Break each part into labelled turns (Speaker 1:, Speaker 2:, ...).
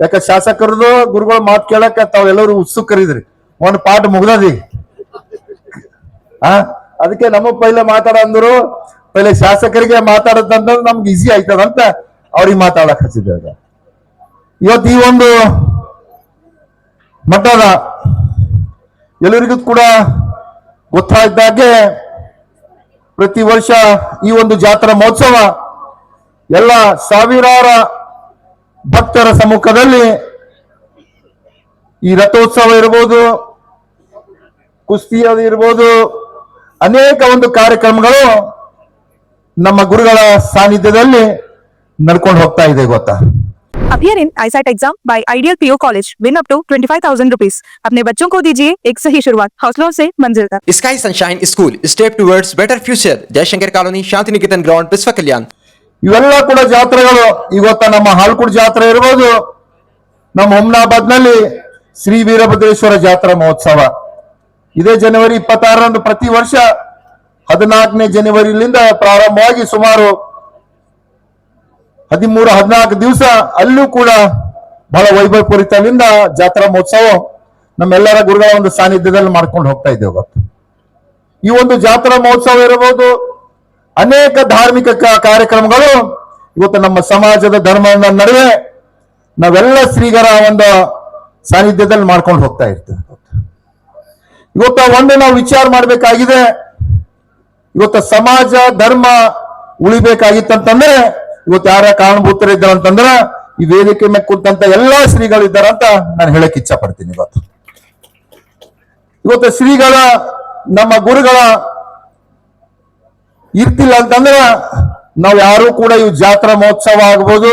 Speaker 1: ಯಾಕ ಶಾಸಕರದು ಗುರುಗಳು ಮಾತು ಕೇಳಕ ತಾವೆಲ್ಲರೂ ಉತ್ಸುಕರಿದ್ರಿ. ಒಂದು ಪಾಠ ಮುಗ್ದದಿ. ಅದಕ್ಕೆ ನಮ್ಮ ಪೈಲೆ ಮಾತಾಡ ಅಂದ್ರು, ಪೈಲೆ ಶಾಸಕರಿಗೆ ಮಾತಾಡದಂತ ನಮ್ಗೆ ಈಸಿ ಆಯ್ತದಂತ ಅವ್ರಿಗೆ ಮಾತಾಡಕ್ ಹಚ್ಚಿದ್ದೆ. ಇವತ್ತು ಈ ಒಂದು ಮಠದ ಎಲ್ಲರಿಗೂ ಕೂಡ ಗೊತ್ತಾಯ್ದಾಗೆ ಪ್ರತಿ ವರ್ಷ ಈ ಒಂದು ಜಾತ್ರಾ ಮಹೋತ್ಸವ ಎಲ್ಲ ಸಾವಿರಾರು ಭಕ್ತರ ಸಮ್ಮುಖದಲ್ಲಿ ಈ ರಥೋತ್ಸವ ಇರ್ಬೋದು, ಕುಸ್ತಿ ಅದು ಇರ್ಬೋದು, ಅನೇಕ ಒಂದು ಕಾರ್ಯಕ್ರಮಗಳು ನಮ್ಮ ಗುರುಗಳ ಸಾನ್ನಿಧ್ಯದಲ್ಲಿ ನಡ್ಕೊಂಡು ಹೋಗ್ತಾ ಇದೆ ಗೊತ್ತಾ.
Speaker 2: Appear in ISAT exam by Ideal PO College. Win up to 25,000 rupees. अपने बच्चों को दीजिए एक सही शुरुआत. हौसलों से मंजिल तक.
Speaker 3: Sky Sunshine School. Step towards better future. Jaishankar colony, Shanti Niketan ground, Vishwa Kalyan.
Speaker 1: ಇವೆಲ್ಲ ಕೂಡ ಜಾತ್ರೆಗಳು ಇವತ್ತ ನಮ್ಮ ಹಾಲ್ಕುಡ್ ಜಾತ್ರೆ ಇರ್ಬೋದು, ನಮ್ಮ ಹುಮ್ನಾಬಾದ್ ನಲ್ಲಿ ಶ್ರೀ ವೀರಭದ್ರೇಶ್ವರ ಜಾತ್ರಾ ಮಹೋತ್ಸವ ಇದೇ ಜನವರಿ 26ರಂದು ಪ್ರತಿ ವರ್ಷ 14ನೇ ಜನವರಿಯಿಂದ ಪ್ರಾರಂಭವಾಗಿ ಸುಮಾರು 13-14 ದಿವಸ ಅಲ್ಲೂ ಕೂಡ ಬಹಳ ವೈಭವಪೂರಿತದಿಂದ ಜಾತ್ರಾ ಮಹೋತ್ಸವ ನಮ್ಮೆಲ್ಲರ ಗುರುಗಳ ಒಂದು ಸಾನ್ನಿಧ್ಯದಲ್ಲಿ ಮಾಡ್ಕೊಂಡು ಹೋಗ್ತಾ ಇದ್ದೇವೆ ಗೊತ್ತು. ಈ ಒಂದು ಜಾತ್ರಾ ಮಹೋತ್ಸವ ಇರಬಹುದು, ಅನೇಕ ಧಾರ್ಮಿಕ ಕಾರ್ಯಕ್ರಮಗಳು ಇವತ್ತು ನಮ್ಮ ಸಮಾಜದ ಧರ್ಮದ ನಡುವೆ ನಾವೆಲ್ಲ ಶ್ರೀಗರ ಒಂದು ಸಾನ್ನಿಧ್ಯದಲ್ಲಿ ಮಾಡ್ಕೊಂಡು ಹೋಗ್ತಾ ಇರ್ತೇವೆ. ಇವತ್ತು ಒಂದು ನಾವು ವಿಚಾರ ಮಾಡಬೇಕಾಗಿದೆ, ಇವತ್ತು ಸಮಾಜ ಧರ್ಮ ಉಳಿಬೇಕಾಗಿತ್ತಂತಂದ್ರೆ ಇವತ್ತು ಯಾರ ಕಾರಣಭೂತರಿದ್ದಾರಂತಂದ್ರೆ ಈ ವೇದಿಕೆ ಮೇಲೆ ಕುಂತಂತ ಎಲ್ಲಾ ಶ್ರೀಗಳಿದ್ದಾರಂತ ನಾನು ಹೇಳಕ್ ಇಚ್ಛಾ ಪಡ್ತೀನಿ. ಇವತ್ತು ಶ್ರೀಗಳ ನಮ್ಮ ಗುರುಗಳ ಇರ್ತಿಲ್ಲ ಅಂತಂದ್ರ ನಾವು ಯಾರು ಕೂಡ ಈ ಜಾತ್ರಾ ಮಹೋತ್ಸವ ಆಗ್ಬೋದು,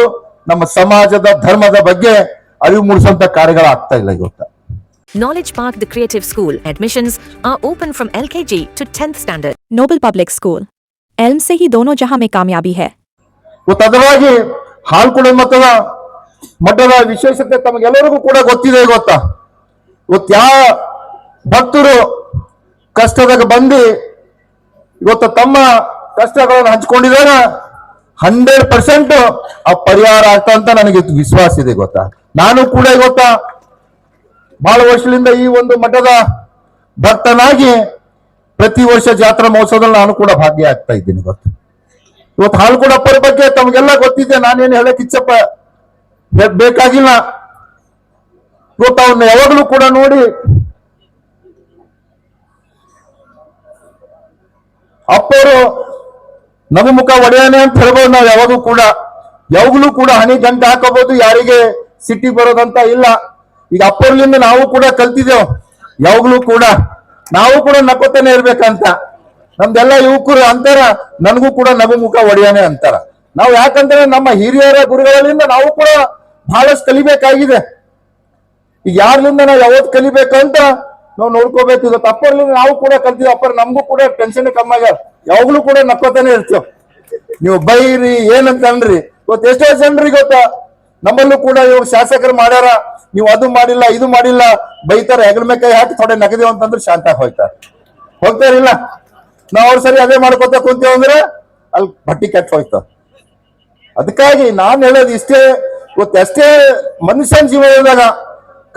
Speaker 1: ನಮ್ಮ ಸಮಾಜದ ಧರ್ಮದ ಬಗ್ಗೆ ಅರಿವು ಮೂಡಿಸುವಂತ ಕಾರ್ಯಗಳಾಗ್ತಾ ಇಲ್ಲ ಇವತ್ತು.
Speaker 4: Knowledge Park, the Creative School. Admissions are open from LKG to 10th standard.
Speaker 2: Noble Public School. Elm से ही दोनों जहां में कामयाबी है.
Speaker 1: ಇವತ್ತು ಅದರವಾಗಿ ಹಾಲ್ಕುಡ ಮಠದ ವಿಶೇಷತೆ ತಮಗೆಲ್ಲರಿಗೂ ಕೂಡ ಗೊತ್ತಿದೆ ಗೊತ್ತಾ. ಇವತ್ತು ಯಾವ ಭಕ್ತರು ಕಷ್ಟದಾಗ ಬಂದು ಇವತ್ತು ತಮ್ಮ ಕಷ್ಟಗಳನ್ನು ಹಂಚ್ಕೊಂಡಿದಾಗ 100% ಆ ಪರಿಹಾರ ಆಗ್ತಾ ಅಂತ ನನಗೆ ವಿಶ್ವಾಸ ಇದೆ ಗೊತ್ತಾ. ನಾನು ಕೂಡ ಗೊತ್ತಾ ಬಹಳ ವರ್ಷದಿಂದ ಈ ಒಂದು ಮಠದ ಭಕ್ತನಾಗಿ ಪ್ರತಿ ವರ್ಷ ಜಾತ್ರಾ ಮಹೋತ್ಸವದಲ್ಲಿ ನಾನು ಕೂಡ ಭಾಗಿಯಾಗ್ತಾ ಇದ್ದೀನಿ ಗೊತ್ತಾ. ಇವತ್ತು ಹಾಲ್ಕುಡಪ್ಪರ ಬಗ್ಗೆ ತಮಗೆಲ್ಲ ಗೊತ್ತಿದೆ, ನಾನೇನು ಹೇಳಕ್ ಇಚ್ಛಪ್ಪ ಬೇಕಾಗಿಲ್ಲ. ಇವತ್ತು ಅವ್ರನ್ನ ಯಾವಾಗಲೂ ಕೂಡ ನೋಡಿ ಅಪ್ಪರು ನಮ್ಮ ಮುಖ ಒಡೆಯಾನೆ ಅಂತ ಹೇಳ್ಬೋದು. ನಾವು ಯಾವಾಗಲೂ ಕೂಡ ಹನಿ ಗಂಟೆ ಹಾಕೋಬಹುದು, ಯಾರಿಗೆ ಸಿಟಿ ಬರೋದಂತ ಇಲ್ಲ. ಈಗ ಅಪ್ಪರ್ಲಿಂದ ನಾವು ಕೂಡ ಕಲ್ತಿದ್ದೇವೆ, ಯಾವಾಗ್ಲೂ ಕೂಡ ನಾವು ಕೂಡ ನಕ್ಕೋತಾನೆ ಇರ್ಬೇಕಂತ. ನಮ್ದೆಲ್ಲ ಯುವಕರು ಅಂತಾರ, ನನಗೂ ಕೂಡ ನಗು ಮುಖ ಒಡೆಯಾನೆ ಅಂತಾರ. ನಾವು ಯಾಕಂದ್ರೆ ನಮ್ಮ ಹಿರಿಯರ ಗುರುಗಳಿಂದ ನಾವು ಕೂಡ ಬಹಳಷ್ಟು ಕಲಿಬೇಕಾಗಿದೆ. ಈಗ ಯಾರ್ಲಿಂದ ನಾವು ಯಾವತ್ತು ಕಲಿಬೇಕಂತ ನಾವು ನೋಡ್ಕೋಬೇಕು. ಇವತ್ತು ಅಪ್ಪರ್ಲಿಂದ ನಾವು ಕೂಡ ಕಲ್ತೀವಿ, ಅಪ್ಪರ್ ನಮಗೂ ಕೂಡ ಟೆನ್ಷನ್ ಕಮ್ಮಿ ಆಗ್ಯಾರ. ಯಾವಾಗ್ಲೂ ಕೂಡ ನಕ್ಕೋತಾನೆ ಇರ್ತೀವಿ. ನೀವು ಬೈರಿ ಏನಂತ ಅನ್ರಿ, ಇವತ್ತು ಎಷ್ಟೋ ಜನರಿಗೆ ಗೊತ್ತಾ ನಮ್ಮಲ್ಲೂ ಕೂಡ ಇವಾಗ ಶಾಸಕರು ಮಾಡ್ಯಾರ, ನೀವು ಅದು ಮಾಡಿಲ್ಲ ಇದು ಮಾಡಿಲ್ಲ ಬೈತಾರೆ, ಹೆಗಲ ಮೇಲೆ ಕೈ ಹಾಕಿ ಥೋಡೆ ನಗದೇವ್ ಅಂತಂದ್ರೆ ಶಾಂತ ಹೋಗ್ತಾರಿಲ್ಲ. ನಾವು ಅವ್ರು ಸರಿ ಅದೇ ಮಾಡ್ಕೊತ ಕುಂತೇವ್ ಅಂದ್ರೆ ಅಲ್ಲಿ ಬಟ್ಟಿ ಕೆಟ್ಟ ಹೋಯ್ತಾವ. ಅದಕ್ಕಾಗಿ ನಾನು ಹೇಳೋದು ಇಷ್ಟೇ, ಇವತ್ತಷ್ಟೇ ಮನುಷ್ಯನ ಜೀವನದಾಗ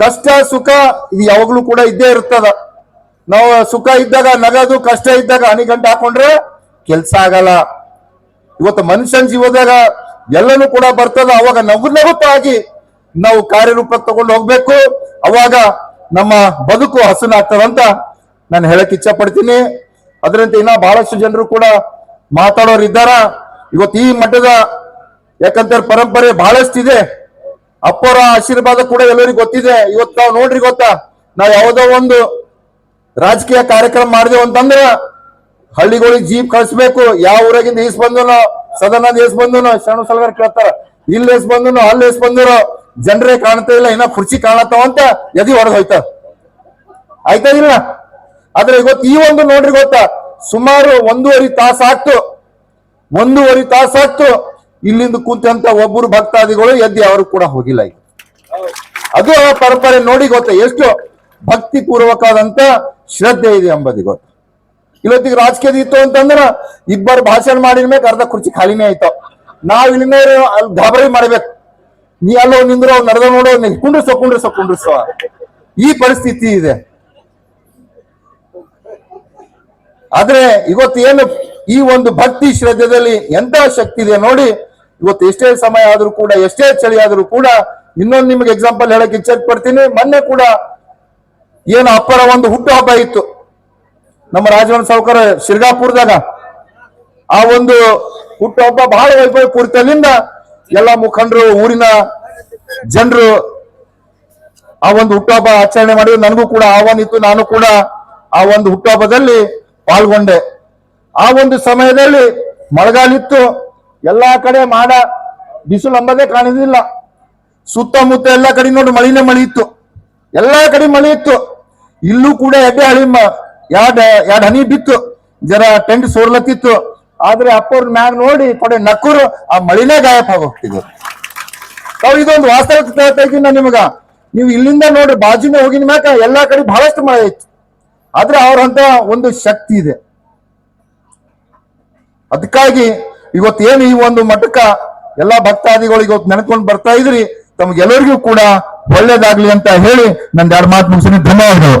Speaker 1: ಕಷ್ಟ ಸುಖ ಇದು ಯಾವಾಗ್ಲೂ ಕೂಡ ಇದ್ದೇ ಇರ್ತದ. ನಾವು ಸುಖ ಇದ್ದಾಗ ನಗದು, ಕಷ್ಟ ಇದ್ದಾಗ ಹನಿಗಂಟು ಹಾಕೊಂಡ್ರೆ ಕೆಲ್ಸ ಆಗಲ್ಲ. ಇವತ್ತು ಮನುಷ್ಯನ ಜೀವನದಾಗ ಎಲ್ಲನೂ ಕೂಡ ಬರ್ತದ. ಅವಾಗ ನಗುತ್ತಾಗಿ ನಾವು ಕಾರ್ಯರೂಪ ತಗೊಂಡು ಹೋಗ್ಬೇಕು, ಅವಾಗ ನಮ್ಮ ಬದುಕು ಹಸನಾಗ್ತದಂತ ನಾನು ಹೇಳಕ್ ಇಚ್ಛಾ ಪಡ್ತೀನಿ. ಅದರಂತೆ ಇನ್ನ ಬಹಳಷ್ಟು ಜನರು ಕೂಡ ಮಾತಾಡೋರು ಇದ್ದಾರ. ಇವತ್ತು ಈ ಮಠದ ಯಾಕಂತಾರೆ ಪರಂಪರೆ ಬಹಳಷ್ಟಿದೆ, ಅಪ್ಪರ ಆಶೀರ್ವಾದ ಕೂಡ ಎಲ್ಲರಿಗೂ ಗೊತ್ತಿದೆ. ಇವತ್ತು ನಾವು ನೋಡ್ರಿ ಗೊತ್ತಾ, ನಾವು ಯಾವುದೋ ಒಂದು ರಾಜಕೀಯ ಕಾರ್ಯಕ್ರಮ ಮಾಡಿದೆವು ಅಂತಂದ್ರ ಹಳ್ಳಿಗಳಿಗೆ ಜೀಪ್ ಕಳಿಸ್ಬೇಕು. ಯಾವ ಊರಾಗಿಂದ ಈಸ್ ಬಂದನೋ, ಸದನದ ಎಸ್ ಬಂದನೋ, ಶರಣ ಸಲಗರ್ ಕೇಳ್ತಾರ, ಇಲ್ಲಿ ಎಸ್ ಬಂದನೋ ಅಲ್ಲಿ ಎಸ್ ಬಂದಿರೋ, ಜನರೇ ಕಾಣ್ತಾ ಇಲ್ಲ, ಇನ್ನ ಕುರ್ಚಿ ಕಾಣತಾವ ಅಂತ ಎದಿ ಹೊಡೆದು ಹೋಯ್ತಾರ. ಆಯ್ತಾ ಇಲ್ಲ? ಆದ್ರೆ ಇವತ್ತು ಈ ಒಂದು ನೋಡ್ರಿ ಗೊತ್ತಾ, ಸುಮಾರು 1.5 ತಾಸು ಆಗ್ತು ಇಲ್ಲಿಂದ ಕೂತಂತ ಒಬ್ಬರು ಭಕ್ತಾದಿಗಳು ಎದ್ದಿ ಅವರು ಕೂಡ ಹೋಗಿಲ್ಲ. ಅದು ಆ ಪರಂಪರೆ ನೋಡಿ ಗೊತ್ತಾ, ಎಷ್ಟು ಭಕ್ತಿ ಪೂರ್ವಕವಾದಂತ ಶ್ರದ್ಧೆ ಇದೆ ಎಂಬುದು ಗೊತ್ತು. ಇವತ್ತಿಗೆ ರಾಜಕೀಯದ ಇತ್ತು ಅಂತಂದ್ರ ಇಬ್ಬರು ಭಾಷಣ ಮಾಡಿದ ಮೇಲೆ ಅರ್ಧ ಕುರ್ಚಿ ಖಾಲಿನೇ ಆಯ್ತಾವ. ನಾವ್ ಇಲ್ಲಿಂದ ಅಲ್ಲಿ ಗಾಬರಿ ಮಾಡ್ಬೇಕು, ನೀ ಅಲ್ಲೋ ನಿಂದ್ರು ಅವ್ರು ನಡೆದ ನೋಡೋ ಕುಂಡ್ರಿಸೋ ಈ ಪರಿಸ್ಥಿತಿ ಇದೆ. ಆದ್ರೆ ಇವತ್ತು ಏನು ಈ ಒಂದು ಭಕ್ತಿ ಶ್ರದ್ಧೆಯಲ್ಲಿ ಎಂತ ಶಕ್ತಿ ಇದೆ ನೋಡಿ. ಇವತ್ತು ಎಷ್ಟೇ ಸಮಯ ಆದ್ರೂ ಕೂಡ, ಎಷ್ಟೇ ಚಳಿ ಆದ್ರೂ ಕೂಡ, ಇನ್ನೊಂದು ನಿಮಗೆ ಎಕ್ಸಾಂಪಲ್ ಹೇಳಕ್ ಇಚ್ಛೆ ಪಡ್ತೀನಿ. ಮೊನ್ನೆ ಕೂಡ ಏನು ಅಪ್ಪರ ಒಂದು ಹುಟ್ಟು ಹಬ್ಬ ಇತ್ತು ನಮ್ಮ ರಾಜವನ್ ಸಾವ್ಕಾರ ಶಿರ್ಗಾಪುರದಾಗ. ಆ ಒಂದು ಹುಟ್ಟು ಹಬ್ಬ ಬಹಳ ವೈಭವ ಪೂರಿತಲಿಂದ ಎಲ್ಲ ಮುಖಂಡರು, ಊರಿನ ಜನರು ಆ ಒಂದು ಹುಟ್ಟುಹಬ್ಬ ಆಚರಣೆ ಮಾಡಿದ್ರು. ನನಗೂ ಕೂಡ ಆಹ್ವಾನ ಇತ್ತು, ನಾನು ಕೂಡ ಆ ಒಂದು ಹುಟ್ಟುಹಬ್ಬದಲ್ಲಿ ಪಾಲ್ಗೊಂಡೆ. ಆ ಒಂದು ಸಮಯದಲ್ಲಿ ಮಳೆಗಾಲಿತ್ತು, ಎಲ್ಲಾ ಕಡೆ ಮಾಡ ಬಿಸಿಲು ಅಂಬದೇ ಕಾಣಿದಿಲ್ಲ. ಸುತ್ತಮುತ್ತ ಎಲ್ಲಾ ಕಡೆ ನೋಡಿ ಮಳಿ ಇತ್ತು, ಎಲ್ಲಾ ಕಡೆ ಮಳೆ ಇತ್ತು. ಇಲ್ಲೂ ಕೂಡ ಎಡ್ಡೆ ಹಳಿ ಎರಡ್ ಹನಿ ಬಿತ್ತು, ಜರ ಟೆಂಟ್ ಸೋರ್ಲತ್ತಿತ್ತು. ಆದ್ರೆ ಅಪ್ಪವ್ರ ಮ್ಯಾಗ ನೋಡಿ ಕೊಡೆ ನಕ್ಕರು, ಆ ಮಳಿನೇ ಗಾಯಬ್ ಆಗೋಗ್ತಿದ್ರು. ನಾವು ಇದೊಂದು ವಾಸ್ತವ ಹೇಳ್ತಾ ಇದ್ದೀನಿ ನಿಮಗ. ನೀವು ಇಲ್ಲಿಂದ ನೋಡಿ ಬಾಜುನೇ ಹೋಗಿನ ಮ್ಯಾಕ ಎಲ್ಲಾ ಕಡೆ ಬಹಳಷ್ಟು ಮಳೆ ಇತ್ತು. ಆದ್ರೆ ಅವ್ರಂತ ಒಂದು ಶಕ್ತಿ ಇದೆ. ಅದಕ್ಕಾಗಿ ಇವತ್ತೇನು ಈ ಒಂದು ಮಠಕ್ಕ ಎಲ್ಲಾ ಭಕ್ತಾದಿಗಳಿಗೆ ಇವತ್ತು ನೆನ್ಕೊಂಡು ಬರ್ತಾ ಇದ್ರಿ, ತಮ್ಗೆಲ್ಲರಿಗೂ ಕೂಡ ಒಳ್ಳೇದಾಗ್ಲಿ ಅಂತ ಹೇಳಿ ನಂದು 2 ಮಾತು ಮುಗಿಸಿನಿ. ಧನ್ಯವಾದಗಳು.